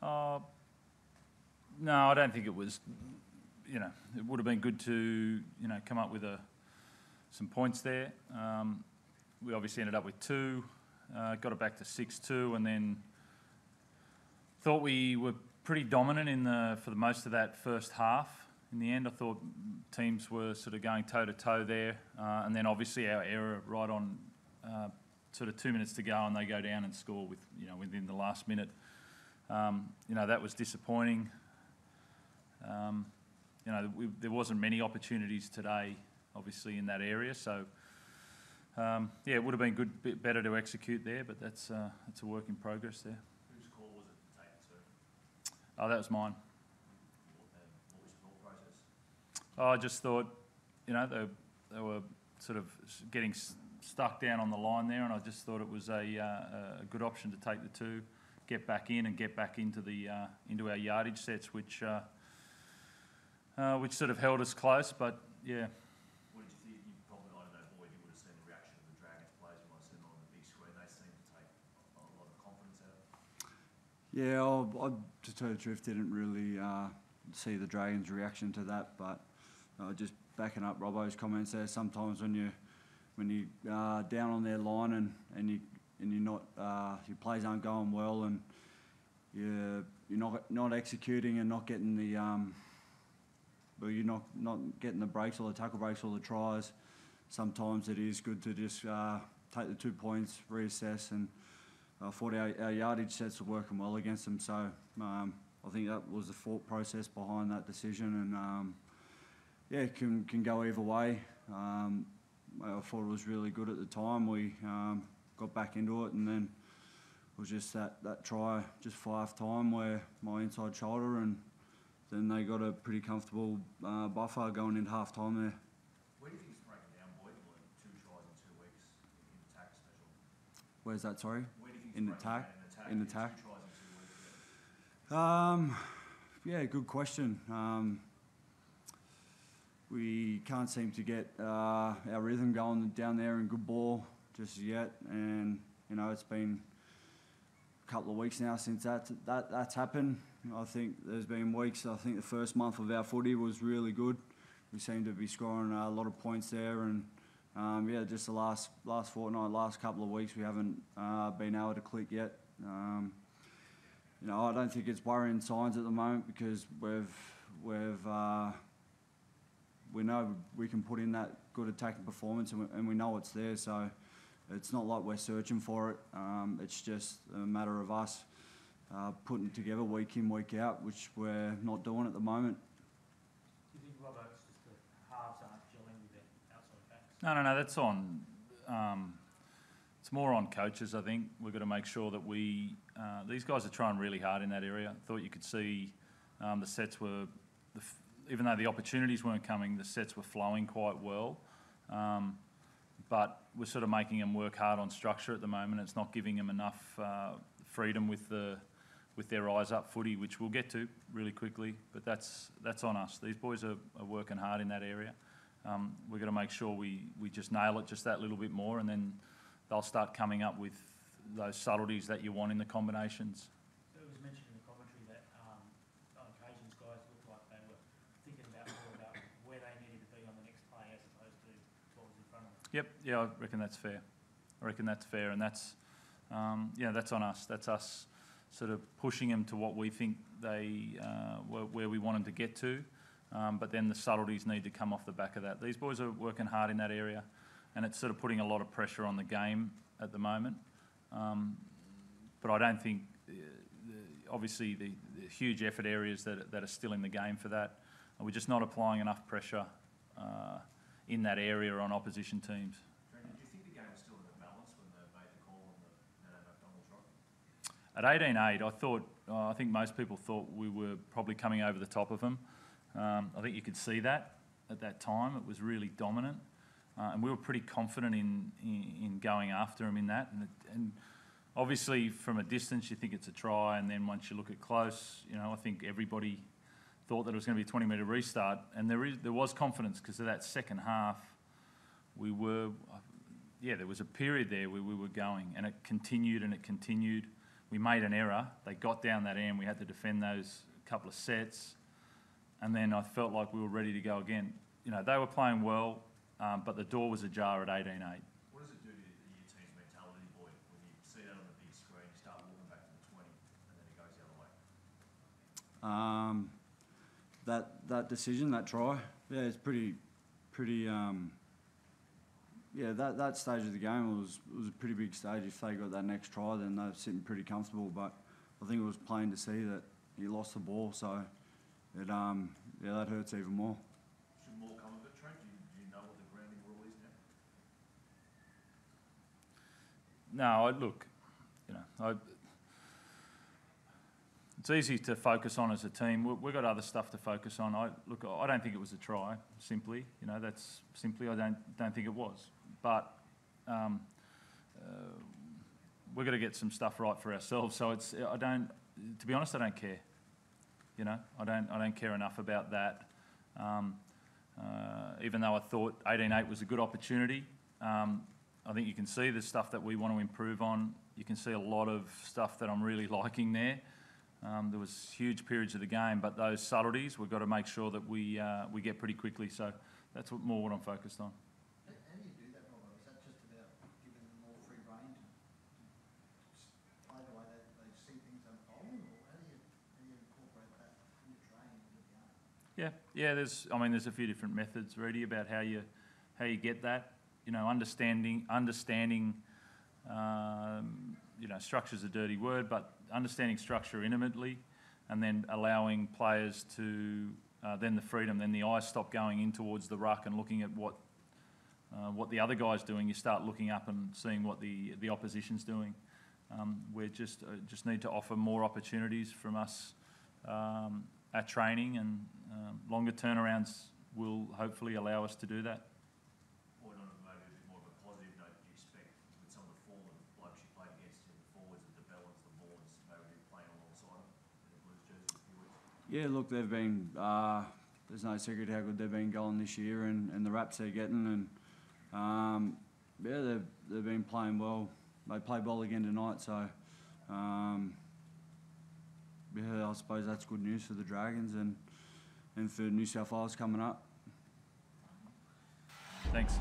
No, I don't think it was. It would have been good to come up with some points there. We obviously ended up with 2, got it back to 6-2, and then thought we were pretty dominant for the most of that first half. In the end, I thought teams were sort of going toe to toe there, and then obviously our error right on sort of 2 minutes to go, and they go down and score within the last minute. That was disappointing. There wasn't many opportunities today, obviously, in that area. So, it would have been better to execute there, but that's a work in progress there. Whose call was it to take it to? Oh, that was mine. What was your thought process? Oh, I just thought, they were sort of getting stuck down on the line there, and I just thought it was a good option to take the 2, get back in and get back into our yardage sets, which sort of held us close, but yeah. What did you think? You probably, I don't know, Boyd, you would have seen the reaction of the Dragons players when I seen them on the big screen. They seemed to take a lot of confidence out of it. Yeah, I to tell you the truth, didn't really see the Dragons' reaction to that, but just backing up Robbo's comments there, sometimes when you down on their line and you're not your plays aren't going well and you're not executing and not getting the but you're not getting the breaks or the tackle breaks or the tries, sometimes it is good to just take the 2 points, reassess, and I thought our yardage sets were working well against them. So I think that was the thought process behind that decision, and it can go either way. I thought it was really good at the time. We got back into it, and then it was just that try just for half time where my inside shoulder, and then they got a pretty comfortable buffer going into half time there. Where do you think it's breaking down, Boyd? 2 tries in 2 weeks in attack special. Where's that, sorry? Where do you think in it's attack? In 2 tries in 2 weeks. Yeah, good question. We can't seem to get our rhythm going down there in good ball just yet, and it's been a couple of weeks now since that's happened. I think there's been weeks. I think the first month of our footy was really good. We seem to be scoring a lot of points there, and just the last fortnight, last couple of weeks, we haven't been able to click yet. I don't think it's worrying signs at the moment because we know we can put in that good attacking performance, and we know it's there. So it's not like we're searching for it. It's just a matter of us putting it together week in, week out, which we're not doing at the moment. Do you think, Robbo, it's just the halves aren't gelling with the outside backs? No, that's on. It's more on coaches, I think. We've got to make sure that these guys are trying really hard in that area. I thought you could see the sets were, even though the opportunities weren't coming, the sets were flowing quite well. But we're sort of making them work hard on structure at the moment. It's not giving them enough freedom with their eyes up footy, which we'll get to really quickly. But that's on us. These boys are working hard in that area. We've got to make sure we just nail it just that little bit more, and then they'll start coming up with those subtleties that you want in the combinations. So it was mentioned in the commentary that on occasions guys looked like they were thinking more about where they needed to be on the next play as opposed to what was in front of them. Yep, I reckon that's fair. And that's that's on us. That's us sort of pushing them to what we think they where we want them to get to. But then the subtleties need to come off the back of that. These boys are working hard in that area, and it's sort of putting a lot of pressure on the game at the moment. But I don't think, obviously, the huge effort areas that are still in the game for that, we're just not applying enough pressure in that area on opposition teams. Trent, did you think the game was still in a balance when they made the call on the McDonald's rod? At 18-8, I think most people thought we were probably coming over the top of them. I think you could see that at that time. It was really dominant. And we were pretty confident in going after him in that. And obviously, from a distance, you think it's a try, and then once you look at close, I think everybody thought that it was going to be a 20-metre restart. And there was confidence because of that second half. There was a period there where we were going, and it continued. we made an error. They got down that end. We had to defend those couple of sets, and then I felt like we were ready to go again. You know, they were playing well, but the door was ajar at 18-8. What does it do to your team's mentality, Boyd, when you see that on the big screen, you start walking back to the 20, and then it goes the other way? That decision, that try, yeah, it's pretty. Yeah, that stage of the game was a pretty big stage. If they got that next try, then they're sitting pretty comfortable. But I think it was plain to see that he lost the ball, so it that hurts even more. Should more come of it, Trent? Do you know what the grounding rule is now? No, look, you know, it's easy to focus on as a team. We've got other stuff to focus on. I don't think it was a try. Simply, you know, that's simply I don't think it was. But we've got to get some stuff right for ourselves. So to be honest, I don't care. You know, I don't care enough about that. Even though I thought 18-8 was a good opportunity, I think you can see the stuff that we want to improve on. You can see a lot of stuff that I'm really liking there. There was huge periods of the game, but those subtleties we've got to make sure that we get pretty quickly. So that's what I'm focused on. How do you do that, Robert? Is that just about giving them more free rein to play the way they see things unfolding, or how do you incorporate that in your training into the game? Yeah. There's a few different methods, Rudy, about how you get that. You know, understanding. You know, structure's a dirty word, but understanding structure intimately, and then allowing players to then the freedom, then the eyes stop going in towards the ruck and looking at what the other guy's doing. You start looking up and seeing what the opposition's doing. We just need to offer more opportunities from us at training, and longer turnarounds will hopefully allow us to do that. Boyd, on maybe a bit more of a positive note, do you expect with some of the former blokes you played against in the forwards, the DeBellins, the Vaughans, maybe playing alongside them in the Blues jersey a few weeks? Yeah, look, they've been. There's no secret how good they've been going this year, and the raps they're getting, and they've been playing well. They played well again tonight, so I suppose that's good news for the Dragons and for New South Wales coming up. Thanks.